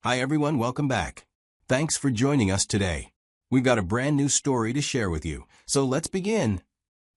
Hi everyone, welcome back. Thanks for joining us today. We've got a brand new story to share with you, so let's begin.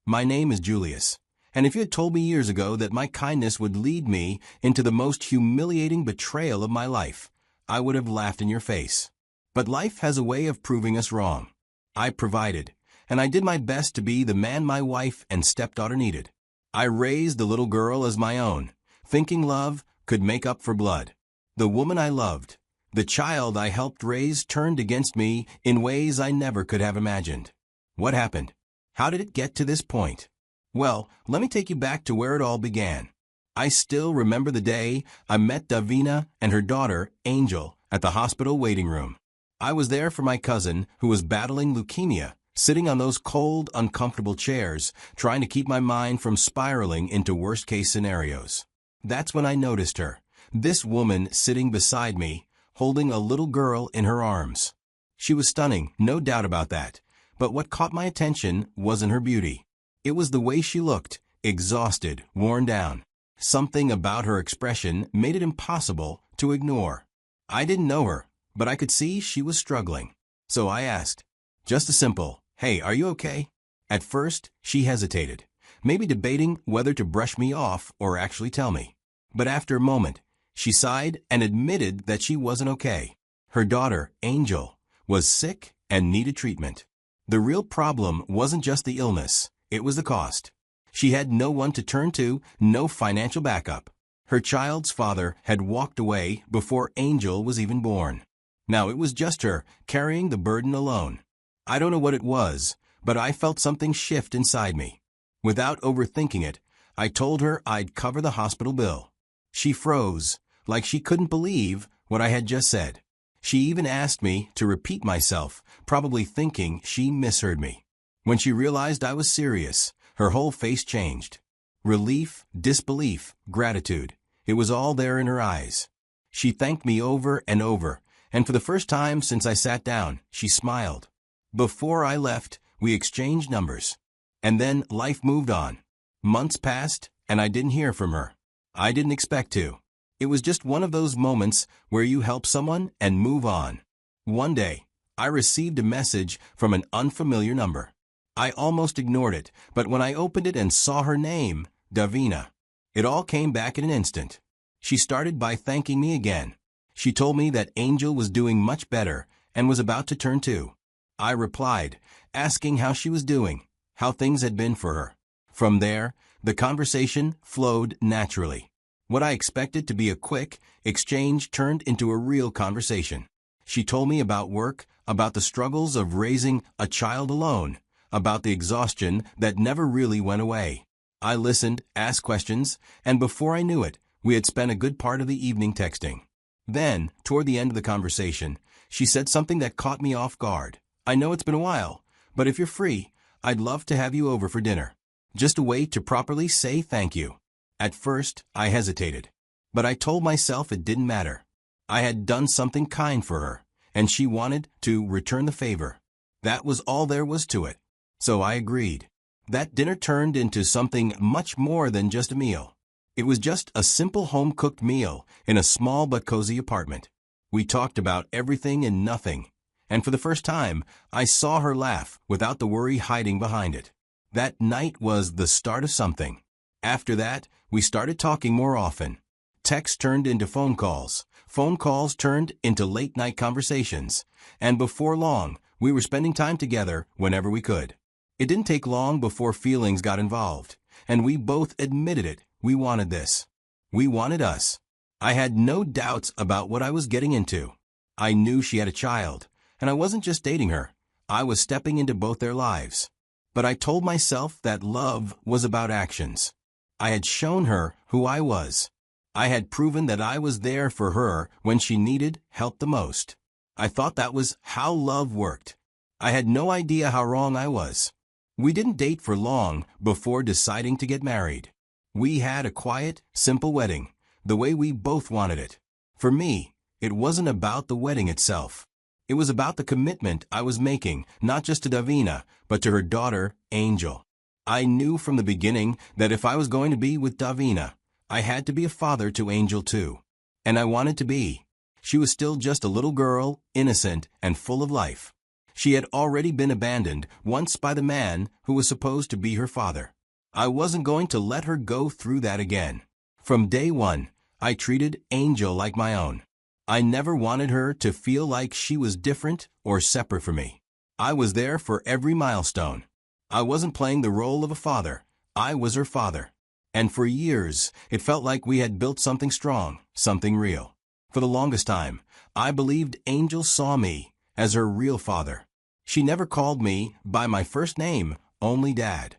My name is Julius, and if you had told me years ago that my kindness would lead me into the most humiliating betrayal of my life, I would have laughed in your face. But life has a way of proving us wrong. I provided, and I did my best to be the man my wife and stepdaughter needed. I raised the little girl as my own, thinking love could make up for blood. The woman I loved, the child I helped raise, turned against me in ways I never could have imagined. What happened? How did it get to this point? Well, let me take you back to where it all began. I still remember the day I met Davina and her daughter, Angel, at the hospital waiting room. I was there for my cousin who was battling leukemia, sitting on those cold, uncomfortable chairs, trying to keep my mind from spiraling into worst-case scenarios. That's when I noticed her, this woman sitting beside me, holding a little girl in her arms. She was stunning, no doubt about that, but what caught my attention wasn't her beauty. It was the way she looked, exhausted, worn down. Something about her expression made it impossible to ignore. I didn't know her, but I could see she was struggling. So I asked, just a simple, "Hey, are you okay?" At first, she hesitated, maybe debating whether to brush me off or actually tell me. But after a moment, she sighed and admitted that she wasn't okay. Her daughter, Angel, was sick and needed treatment. The real problem wasn't just the illness, it was the cost. She had no one to turn to, no financial backup. Her child's father had walked away before Angel was even born. Now it was just her, carrying the burden alone. I don't know what it was, but I felt something shift inside me. Without overthinking it, I told her I'd cover the hospital bill. She froze, like she couldn't believe what I had just said. She even asked me to repeat myself, probably thinking she misheard me. When she realized I was serious, her whole face changed. Relief, disbelief, gratitude. It was all there in her eyes. She thanked me over and over, and for the first time since I sat down, she smiled. Before I left, we exchanged numbers. And then life moved on. Months passed, and I didn't hear from her. I didn't expect to. It was just one of those moments where you help someone and move on. One day, I received a message from an unfamiliar number. I almost ignored it, but when I opened it and saw her name, Davina, it all came back in an instant. She started by thanking me again. She told me that Angel was doing much better and was about to turn 2. I replied, asking how she was doing, how things had been for her. From there, the conversation flowed naturally. What I expected to be a quick exchange turned into a real conversation. She told me about work, about the struggles of raising a child alone, about the exhaustion that never really went away. I listened, asked questions, and before I knew it, we had spent a good part of the evening texting. Then, toward the end of the conversation, she said something that caught me off guard. "I know it's been a while, but if you're free, I'd love to have you over for dinner. Just a way to properly say thank you." At first, I hesitated, but I told myself it didn't matter. I had done something kind for her, and she wanted to return the favor. That was all there was to it. So I agreed. That dinner turned into something much more than just a meal. It was just a simple home-cooked meal in a small but cozy apartment. We talked about everything and nothing, and for the first time, I saw her laugh without the worry hiding behind it. That night was the start of something. After that, we started talking more often. Texts turned into phone calls turned into late-night conversations, and before long, we were spending time together whenever we could. It didn't take long before feelings got involved, and we both admitted it. We wanted this. We wanted us. I had no doubts about what I was getting into. I knew she had a child, and I wasn't just dating her. I was stepping into both their lives. But I told myself that love was about actions. I had shown her who I was. I had proven that I was there for her when she needed help the most. I thought that was how love worked. I had no idea how wrong I was. We didn't date for long before deciding to get married. We had a quiet, simple wedding, the way we both wanted it. For me, it wasn't about the wedding itself. It was about the commitment I was making, not just to Davina, but to her daughter, Angel. I knew from the beginning that if I was going to be with Davina, I had to be a father to Angel too. And I wanted to be. She was still just a little girl, innocent and full of life. She had already been abandoned once by the man who was supposed to be her father. I wasn't going to let her go through that again. From day one, I treated Angel like my own. I never wanted her to feel like she was different or separate from me. I was there for every milestone. I wasn't playing the role of a father. I was her father. And for years, it felt like we had built something strong, something real. For the longest time, I believed Angel saw me as her real father. She never called me by my first name, only Dad.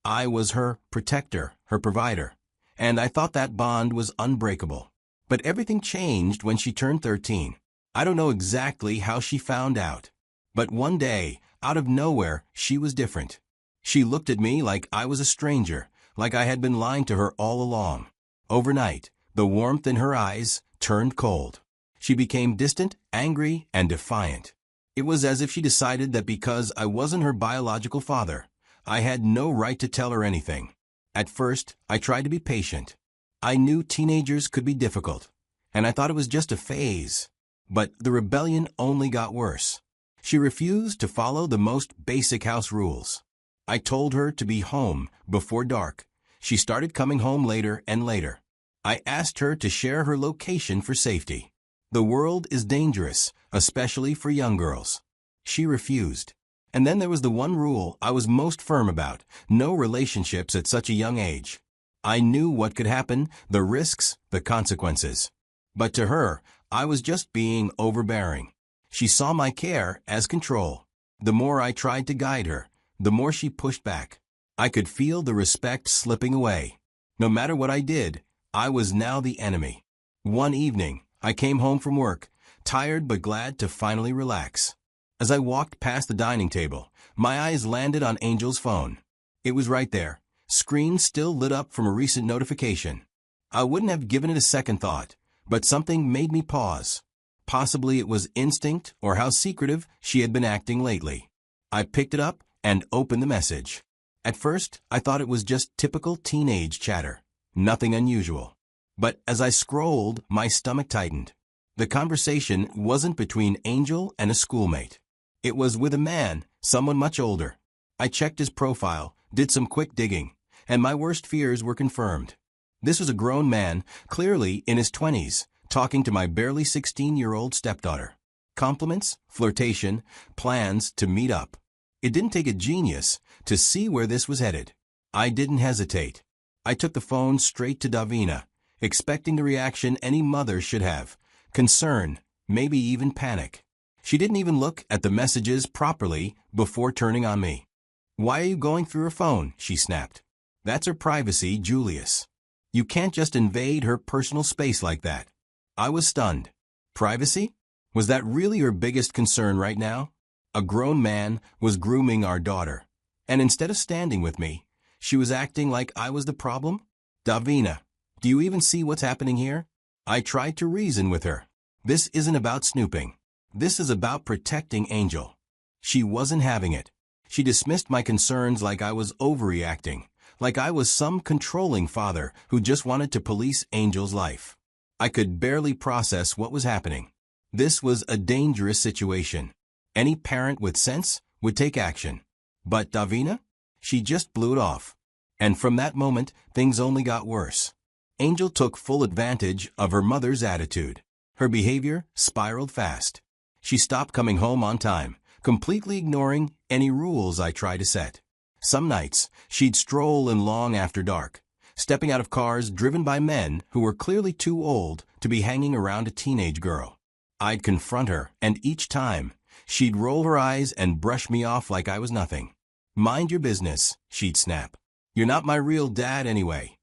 I was her protector, her provider, and I thought that bond was unbreakable. But everything changed when she turned 13. I don't know exactly how she found out, but one day, out of nowhere, she was different. She looked at me like I was a stranger, like I had been lying to her all along. Overnight, the warmth in her eyes turned cold. She became distant, angry, and defiant. It was as if she decided that because I wasn't her biological father, I had no right to tell her anything. At first, I tried to be patient. I knew teenagers could be difficult, and I thought it was just a phase. But the rebellion only got worse. She refused to follow the most basic house rules. I told her to be home before dark. She started coming home later and later. I asked her to share her location for safety. The world is dangerous, especially for young girls. She refused. And then there was the one rule I was most firm about: no relationships at such a young age. I knew what could happen, the risks, the consequences. But to her, I was just being overbearing. She saw my care as control. The more I tried to guide her, the more she pushed back. I could feel the respect slipping away. No matter what I did, I was now the enemy. One evening, I came home from work, tired but glad to finally relax. As I walked past the dining table, my eyes landed on Angel's phone. It was right there, screen still lit up from a recent notification. I wouldn't have given it a second thought, but something made me pause. Possibly it was instinct or how secretive she had been acting lately. I picked it up and opened the message. At first, I thought it was just typical teenage chatter, nothing unusual. But as I scrolled, my stomach tightened. The conversation wasn't between Angel and a schoolmate. It was with a man, someone much older. I checked his profile, did some quick digging, and my worst fears were confirmed. This was a grown man, clearly in his 20s, talking to my barely 16-year-old stepdaughter. Compliments, flirtation, plans to meet up. It didn't take a genius to see where this was headed. I didn't hesitate. I took the phone straight to Davina, expecting the reaction any mother should have: concern, maybe even panic. She didn't even look at the messages properly before turning on me. "Why are you going through her phone?" she snapped. "That's her privacy, Julius. You can't just invade her personal space like that." I was stunned. Privacy? Was that really her biggest concern right now? A grown man was grooming our daughter, and instead of standing with me, she was acting like I was the problem? "Davina, do you even see what's happening here?" I tried to reason with her. This isn't about snooping. This is about protecting Angel. She wasn't having it. She dismissed my concerns like I was overreacting, like I was some controlling father who just wanted to police Angel's life. I could barely process what was happening. This was a dangerous situation. Any parent with sense would take action. But Davina? She just blew it off. And from that moment, things only got worse. Angel took full advantage of her mother's attitude. Her behavior spiraled fast. She stopped coming home on time, completely ignoring any rules I tried to set. Some nights, she'd stroll in long after dark, stepping out of cars driven by men who were clearly too old to be hanging around a teenage girl. I'd confront her, and each time, she'd roll her eyes and brush me off like I was nothing. "Mind your business," she'd snap. "You're not my real dad anyway."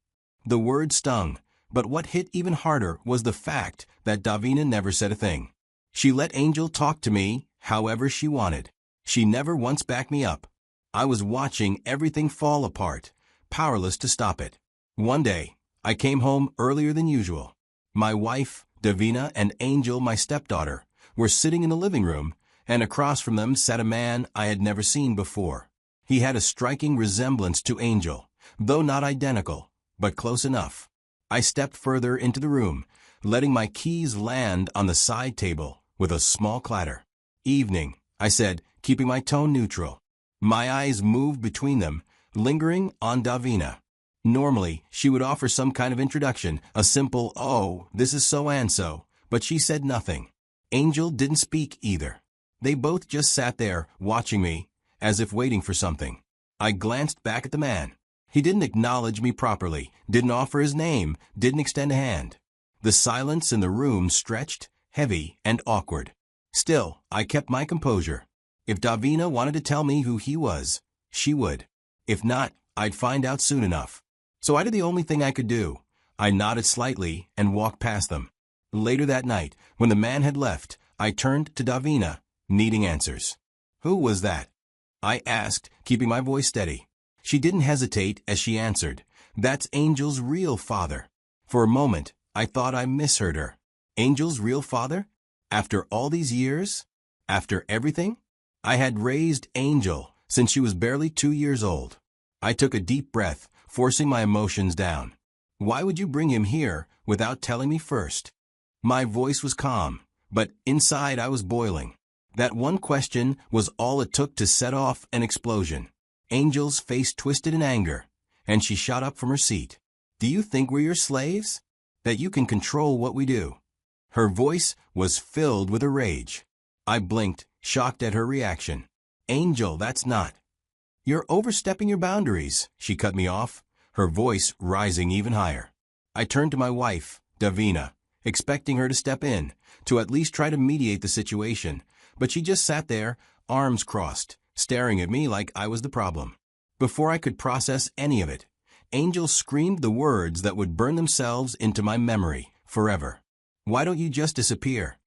The word stung, but what hit even harder was the fact that Davina never said a thing. She let Angel talk to me however she wanted. She never once backed me up. I was watching everything fall apart, powerless to stop it. One day, I came home earlier than usual. My wife, Davina, and Angel, my stepdaughter, were sitting in the living room, and across from them sat a man I had never seen before. He had a striking resemblance to Angel, though not identical, but close enough. I stepped further into the room, letting my keys land on the side table with a small clatter. "Evening," I said, keeping my tone neutral. My eyes moved between them, lingering on Davina. Normally, she would offer some kind of introduction, a simple, "Oh, this is so-and-so," but she said nothing. Angel didn't speak either. They both just sat there, watching me, as if waiting for something. I glanced back at the man. He didn't acknowledge me properly, didn't offer his name, didn't extend a hand. The silence in the room stretched, heavy and awkward. Still, I kept my composure. If Davina wanted to tell me who he was, she would. If not, I'd find out soon enough. So I did the only thing I could do. I nodded slightly and walked past them. Later that night, when the man had left, I turned to Davina, needing answers. "Who was that?" I asked, keeping my voice steady. She didn't hesitate as she answered, "That's Angel's real father." For a moment, I thought I misheard her. Angel's real father? After all these years? After everything? I had raised Angel since she was barely 2 years old. I took a deep breath, forcing my emotions down. "Why would you bring him here without telling me first?" My voice was calm, but inside I was boiling. That one question was all it took to set off an explosion. Angel's face twisted in anger, and she shot up from her seat. "Do you think we're your slaves? That you can control what we do?" Her voice was filled with a rage. I blinked, shocked at her reaction. "Angel, that's not. You're overstepping your boundaries," she cut me off, her voice rising even higher. I turned to my wife, Davina, expecting her to step in, to at least try to mediate the situation, but she just sat there, arms crossed, staring at me like I was the problem. Before I could process any of it, Angel screamed the words that would burn themselves into my memory forever. "Why don't you just disappear?"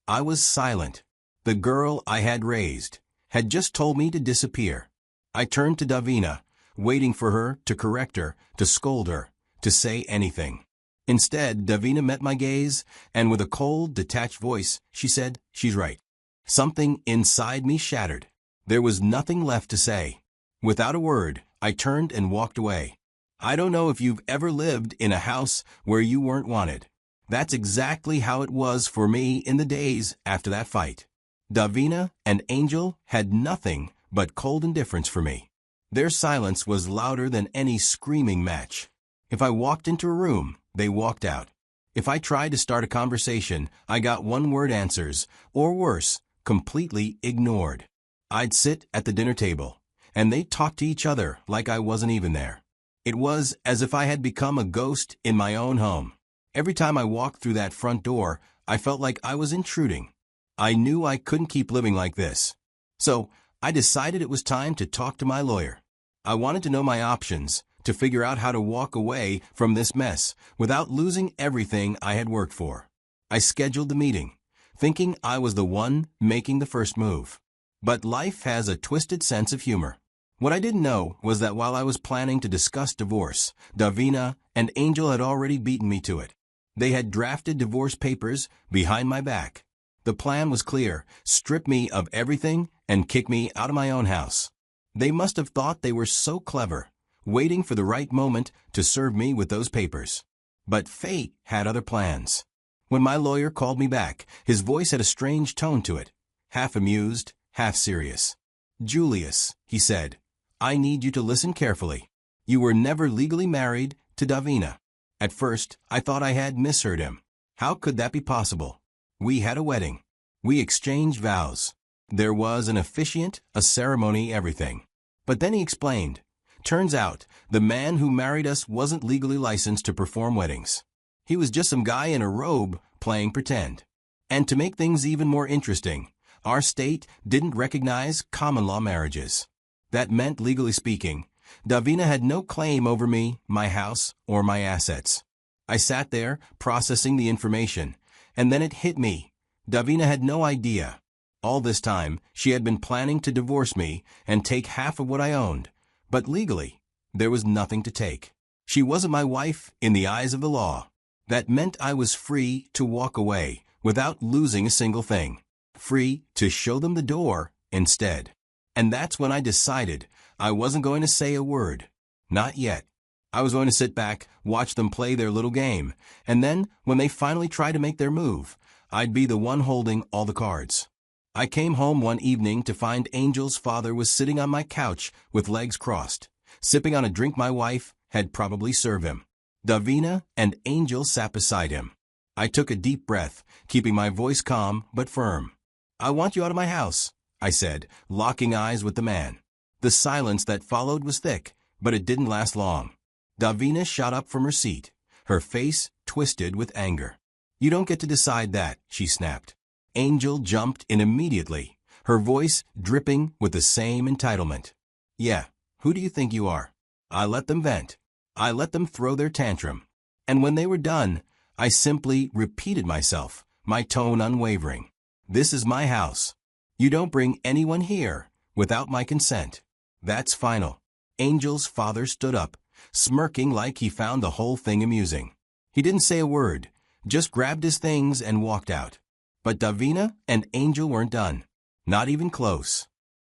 I was silent. The girl I had raised had just told me to disappear. I turned to Davina, waiting for her to correct her, to scold her, to say anything. Instead, Davina met my gaze, and with a cold, detached voice, she said, "She's right." Something inside me shattered. There was nothing left to say. Without a word, I turned and walked away. I don't know if you've ever lived in a house where you weren't wanted. That's exactly how it was for me in the days after that fight. Davina and Angel had nothing but cold indifference for me. Their silence was louder than any screaming match. If I walked into a room, they walked out. If I tried to start a conversation, I got one-word answers, or worse, completely ignored. I'd sit at the dinner table, and they'd talk to each other like I wasn't even there. It was as if I had become a ghost in my own home. Every time I walked through that front door, I felt like I was intruding. I knew I couldn't keep living like this. So, I decided it was time to talk to my lawyer. I wanted to know my options, to figure out how to walk away from this mess without losing everything I had worked for. I scheduled the meeting, thinking I was the one making the first move. But life has a twisted sense of humor. What I didn't know was that while I was planning to discuss divorce, Davina and Angel had already beaten me to it. They had drafted divorce papers behind my back. The plan was clear: strip me of everything and kick me out of my own house. They must have thought they were so clever, waiting for the right moment to serve me with those papers. But fate had other plans. When my lawyer called me back, his voice had a strange tone to it, half amused, half serious. "Julius," he said, "I need you to listen carefully. You were never legally married to Davina." At first, I thought I had misheard him. How could that be possible? We had a wedding. We exchanged vows. There was an officiant, a ceremony, everything. But then he explained. Turns out, the man who married us wasn't legally licensed to perform weddings. He was just some guy in a robe playing pretend. And to make things even more interesting, our state didn't recognize common law marriages. That meant, legally speaking, Davina had no claim over me, my house, or my assets. I sat there, processing the information, and then it hit me. Davina had no idea. All this time, she had been planning to divorce me and take half of what I owned. But legally, there was nothing to take. She wasn't my wife in the eyes of the law. That meant I was free to walk away without losing a single thing. Free to show them the door instead. And that's when I decided I wasn't going to say a word. Not yet. I was going to sit back, watch them play their little game, and then, when they finally try to make their move, I'd be the one holding all the cards. I came home one evening to find Angel's father was sitting on my couch with legs crossed, sipping on a drink my wife had probably served him. Davina and Angel sat beside him. I took a deep breath, keeping my voice calm but firm. "I want you out of my house," I said, locking eyes with the man. The silence that followed was thick, but it didn't last long. Davina shot up from her seat, her face twisted with anger. "You don't get to decide that," she snapped. Angel jumped in immediately, her voice dripping with the same entitlement. "Yeah, who do you think you are?" I let them vent. I let them throw their tantrum. And when they were done, I simply repeated myself, my tone unwavering. "This is my house. You don't bring anyone here without my consent. That's final." Angel's father stood up, smirking like he found the whole thing amusing. He didn't say a word, just grabbed his things and walked out. But Davina and Angel weren't done. Not even close.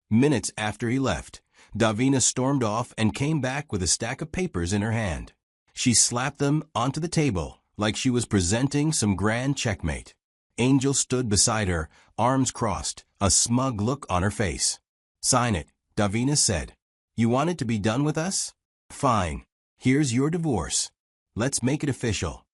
Minutes after he left, Davina stormed off and came back with a stack of papers in her hand. She slapped them onto the table like she was presenting some grand checkmate. Angel stood beside her, arms crossed, a smug look on her face. "Sign it," Davina said. "You wanted to be done with us? Fine. Here's your divorce. Let's make it official."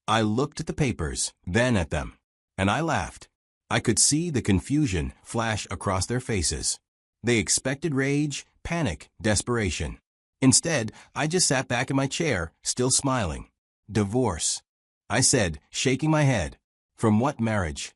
I looked at the papers, then at them. And I laughed. I could see the confusion flash across their faces. They expected rage, panic, desperation. Instead, I just sat back in my chair, still smiling. "Divorce," I said, shaking my head. "From what marriage?"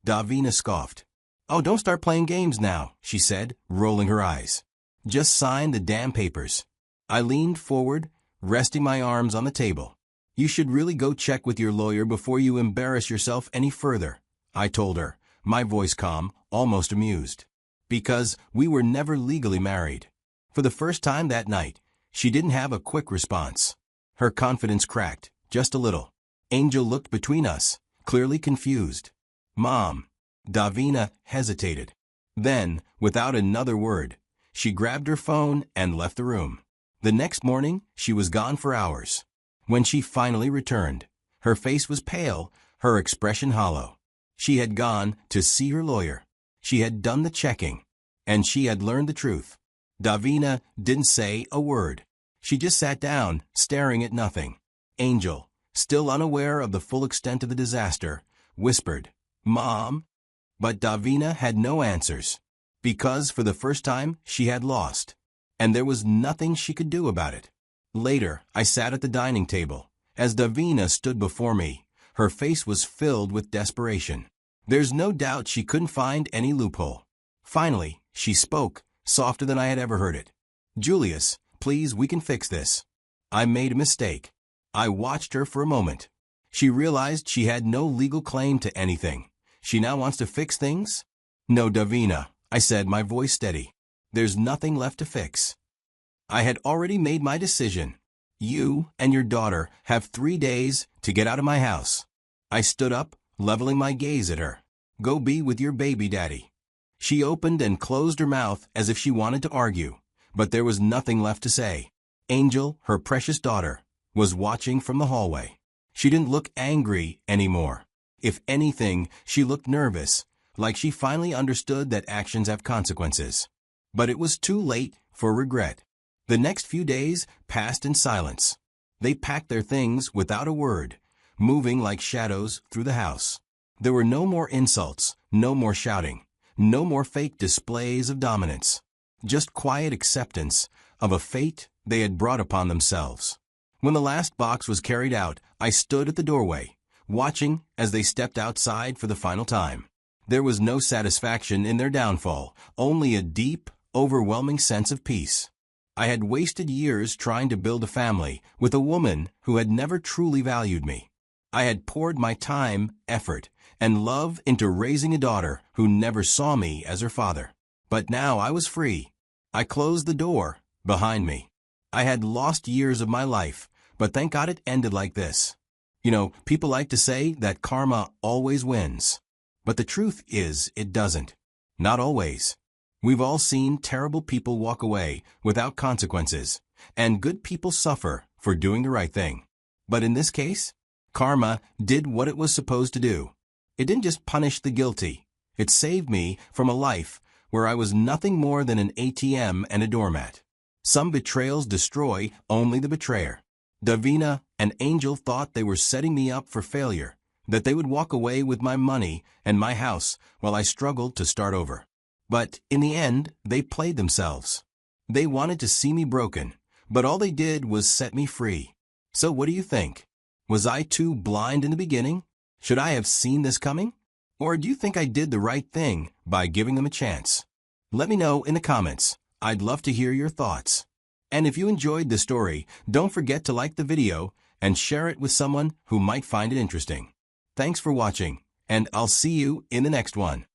Davina scoffed. "Oh, don't start playing games now," she said, rolling her eyes. "Just sign the damn papers." I leaned forward, resting my arms on the table. "You should really go check with your lawyer before you embarrass yourself any further," I told her, my voice calm, almost amused. Because we were never legally married. For the first time that night, she didn't have a quick response. Her confidence cracked, just a little. Angel looked between us, clearly confused. "Mom." Davina hesitated. Then, without another word, she grabbed her phone and left the room. The next morning, she was gone for hours. When she finally returned, her face was pale, her expression hollow. She had gone to see her lawyer. She had done the checking, and she had learned the truth. Davina didn't say a word. She just sat down, staring at nothing. Angel, still unaware of the full extent of the disaster, whispered, "Mom?" But Davina had no answers, because for the first time she had lost, and there was nothing she could do about it. Later, I sat at the dining table. As Davina stood before me, her face was filled with desperation. There's no doubt she couldn't find any loophole. Finally, she spoke, softer than I had ever heard it. "Julius, please, we can fix this. I made a mistake." I watched her for a moment. She realized she had no legal claim to anything. She now wants to fix things? "No, Davina," I said, my voice steady. "There's nothing left to fix. I had already made my decision. You and your daughter have 3 days to get out of my house." I stood up, leveling my gaze at her. "Go be with your baby daddy." She opened and closed her mouth as if she wanted to argue, but there was nothing left to say. Angel, her precious daughter, was watching from the hallway. She didn't look angry anymore. If anything, she looked nervous, like she finally understood that actions have consequences. But it was too late for regret. The next few days passed in silence. They packed their things without a word, moving like shadows through the house. There were no more insults, no more shouting, no more fake displays of dominance. Just quiet acceptance of a fate they had brought upon themselves. When the last box was carried out, I stood at the doorway, watching as they stepped outside for the final time. There was no satisfaction in their downfall, only a deep, overwhelming sense of peace. I had wasted years trying to build a family with a woman who had never truly valued me. I had poured my time, effort, and love into raising a daughter who never saw me as her father. But now I was free. I closed the door behind me. I had lost years of my life, but thank God it ended like this. People like to say that karma always wins. But the truth is, it doesn't. Not always. We've all seen terrible people walk away without consequences, and good people suffer for doing the right thing. But in this case, karma did what it was supposed to do. It didn't just punish the guilty. It saved me from a life where I was nothing more than an ATM and a doormat. Some betrayals destroy only the betrayer. Davina, an angel, thought they were setting me up for failure, that they would walk away with my money and my house while I struggled to start over. But in the end, they played themselves. They wanted to see me broken, but all they did was set me free. So what do you think? Was I too blind in the beginning? Should I have seen this coming? Or do you think I did the right thing by giving them a chance? Let me know in the comments. I'd love to hear your thoughts. And if you enjoyed the story, don't forget to like the video and share it with someone who might find it interesting. Thanks for watching, and I'll see you in the next one.